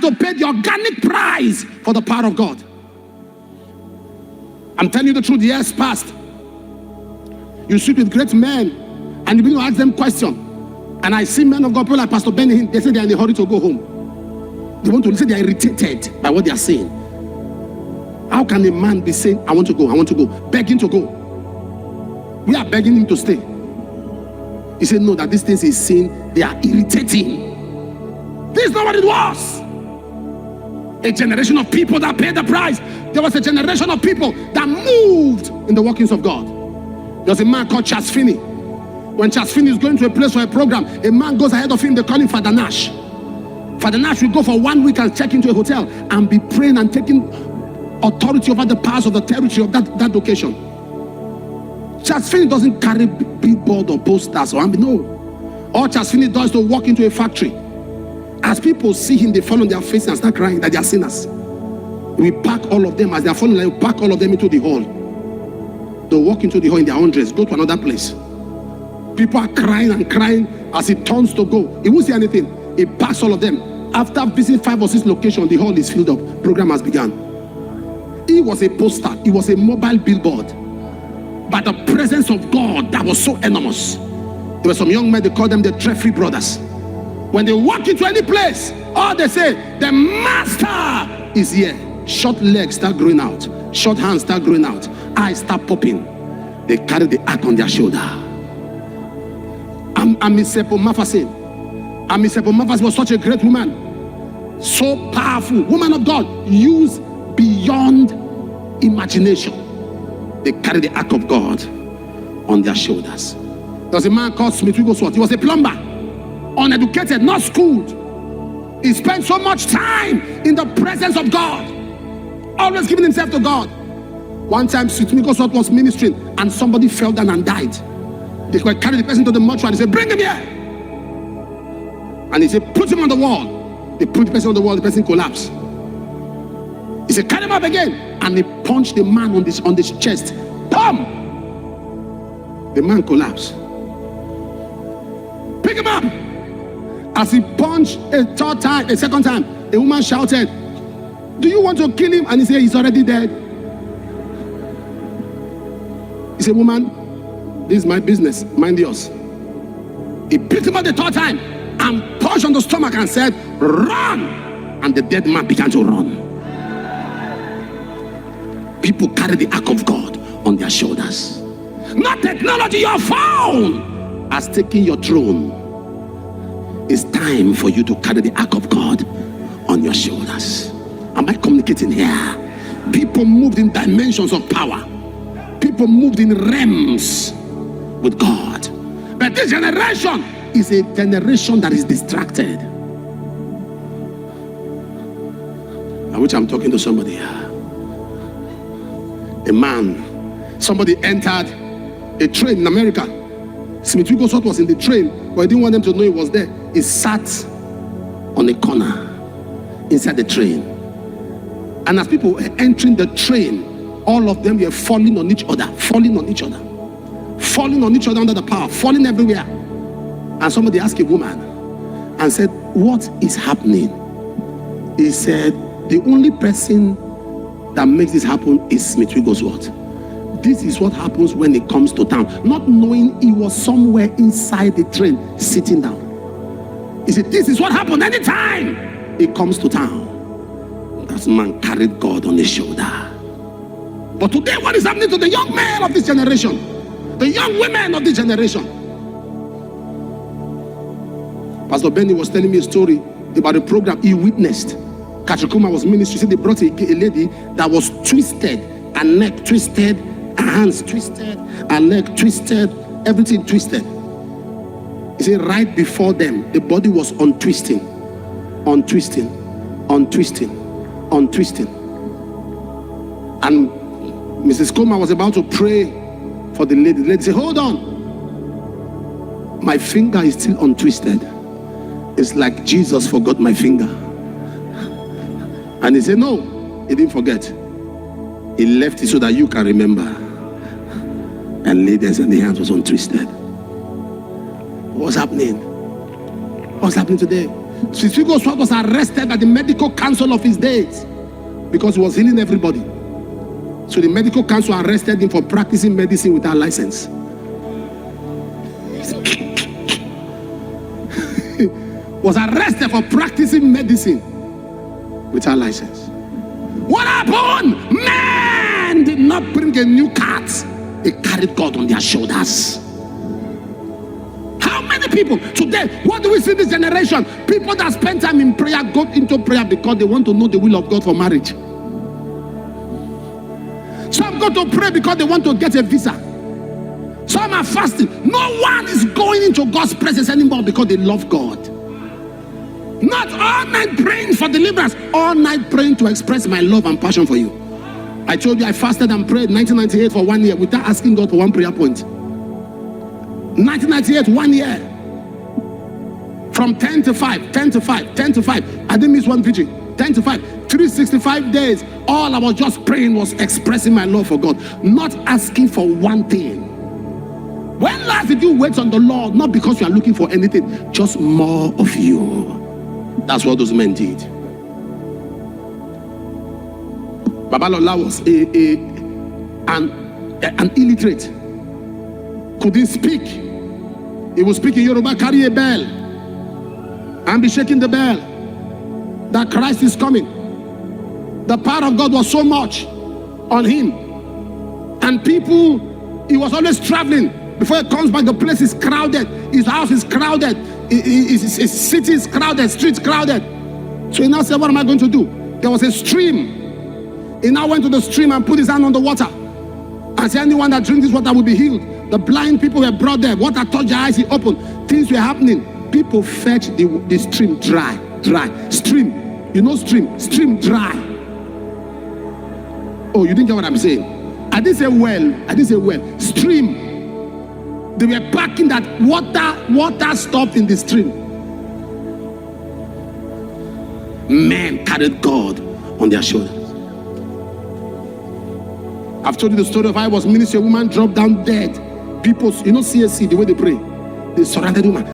to pay the organic price for the power of God. I'm telling you the truth. Years past, you sit with great men and you begin to ask them questions. And I see men of God, people like Pastor Benny, they say they are in a hurry to go home. They want to listen, they are irritated by what they are saying. How can a man be saying, I want to go, begging to go? We are begging him to stay. He said, no, that these things he's saying, they are irritating. This is not what it was. A generation of people that paid the price. There was a generation of people that moved in the workings of God. There was a man called Charles Finney. When Charles Finney is going to a place for a program, a man goes ahead of him, they call him Father Nash. Father Nash will go for 1 week and check into a hotel and be praying and taking authority over the powers of the territory of that location. Charles Finney doesn't carry billboard or posters or no. All Charles Finney does is to walk into a factory. As people see him, they fall on their face and start crying that they are sinners. We pack all of them as they are falling, we pack all of them into the hall. They walk into the hall in their own dress, go to another place. People are crying and crying as he turns to go. He won't say anything. He packs all of them. After visiting 5 or 6 locations, the hall is filled up. Program has begun. He was a poster. He was a mobile billboard. But the presence of God that was so enormous. There were some young men, they called them the Treffry brothers. When they walk into any place, all they say, the master is here. Short legs start growing out. Short hands start growing out. Eyes start popping. They carry the ark on their shoulder. Amisepo Mafasin. Amisepo Mafasin was such a great woman. So powerful. Woman of God. Used beyond imagination. They carry the ark of God on their shoulders. There was a man called Smith Wigglesworth. He was a plumber. Uneducated, not schooled. He spent so much time in the presence of God. Always giving himself to God. One time, Smith Wigglesworth was ministering and somebody fell down and died. They were carrying the person to the mortuary and they said, bring him here. And he said, put him on the wall. They put the person on the wall, the person collapsed. He said, carry him up again. And they punched the man on this chest. Boom! The man collapsed. Pick him up. As he punched a second time, a woman shouted, do you want to kill him? And he said, he's already dead. He said, woman, this is my business, mind yours. He picked him up the third time and punched on the stomach and said, run! And the dead man began to run. People carry the ark of God on their shoulders. Not technology, your phone has taken your throne. It's time for you to carry the ark of God on your shoulders. Am I communicating here? People moved in dimensions of power. People moved in realms with God. But this generation is a generation that is distracted. I wish I'm talking to somebody here. A man, somebody entered a train in America. Smith Wigglesworth was in the train, but he didn't want them to know he was there. He sat on a corner inside the train. And as people were entering the train, all of them were falling on each other, falling on each other under the power, falling everywhere. And somebody asked a woman and said, what is happening? He said, the only person that makes this happen is Smith Wigglesworth. This is what happens when it comes to town. Not knowing he was somewhere inside the train, sitting down. He said, this is what happened anytime it comes to town. That man carried God on his shoulder. But today, what is happening to the young men of this generation? The young women of this generation? Pastor Benny was telling me a story about a program he witnessed. Kachikuma was ministry. He said they brought a lady that was twisted, her neck twisted, her hands twisted, her leg twisted, everything twisted. He said right before them, the body was untwisting. And Mrs. Koma was about to pray for the lady. The lady said, hold on. My finger is still untwisted. It's like Jesus forgot my finger. And he said, no, he didn't forget. He left it so that you can remember. And laid there and the hands was untwisted. What's happening? What's happening today? Fifigo Swat was arrested by the medical council of his days because he was healing everybody. So the medical council arrested him for practicing medicine without license. Was arrested for practicing medicine without license. What happened? Man did not bring a new cart. They carried God on their shoulders. How many people today, what do we see in this generation? People that spend time in prayer go into prayer because they want to know the will of God for marriage. Some go to pray because they want to get a visa. Some are fasting. No one is going into God's presence anymore because they love God. Not all night praying for deliverance, all night praying to express my love and passion for you. I told you I fasted and prayed 1998 for 1 year without asking God for one prayer point. 1998, 1 year. From 10 to 5, 10 to 5, 10 to 5. I didn't miss one preaching. 10 to 5, 365 days. All I was just praying was expressing my love for God, not asking for one thing. When last did you wait on the Lord? Not because you are looking for anything, just more of you. That's what those men did. Babalola was an illiterate. Couldn't speak. He would speak in Yoruba, carry a bell, and be shaking the bell that Christ is coming. The power of God was so much on him. And people, he was always traveling. Before he comes back, the place is crowded. His house is crowded. His city is crowded, streets crowded. So he now said, what am I going to do? There was a stream. He now went to the stream and put his hand on the water and said, anyone that drinks this water will be healed. The blind people were brought there. Water touched their eyes, he opened. Things were happening. People fetched the stream dry. Stream. You know stream dry. Oh, you didn't get what I'm saying? I didn't say well. Stream. They were packing that water stopped in the stream. Men carried God on their shoulders. I've told you the story of how I was ministering. A woman dropped down dead. People, you know CSC, the way they pray. They surrounded the woman.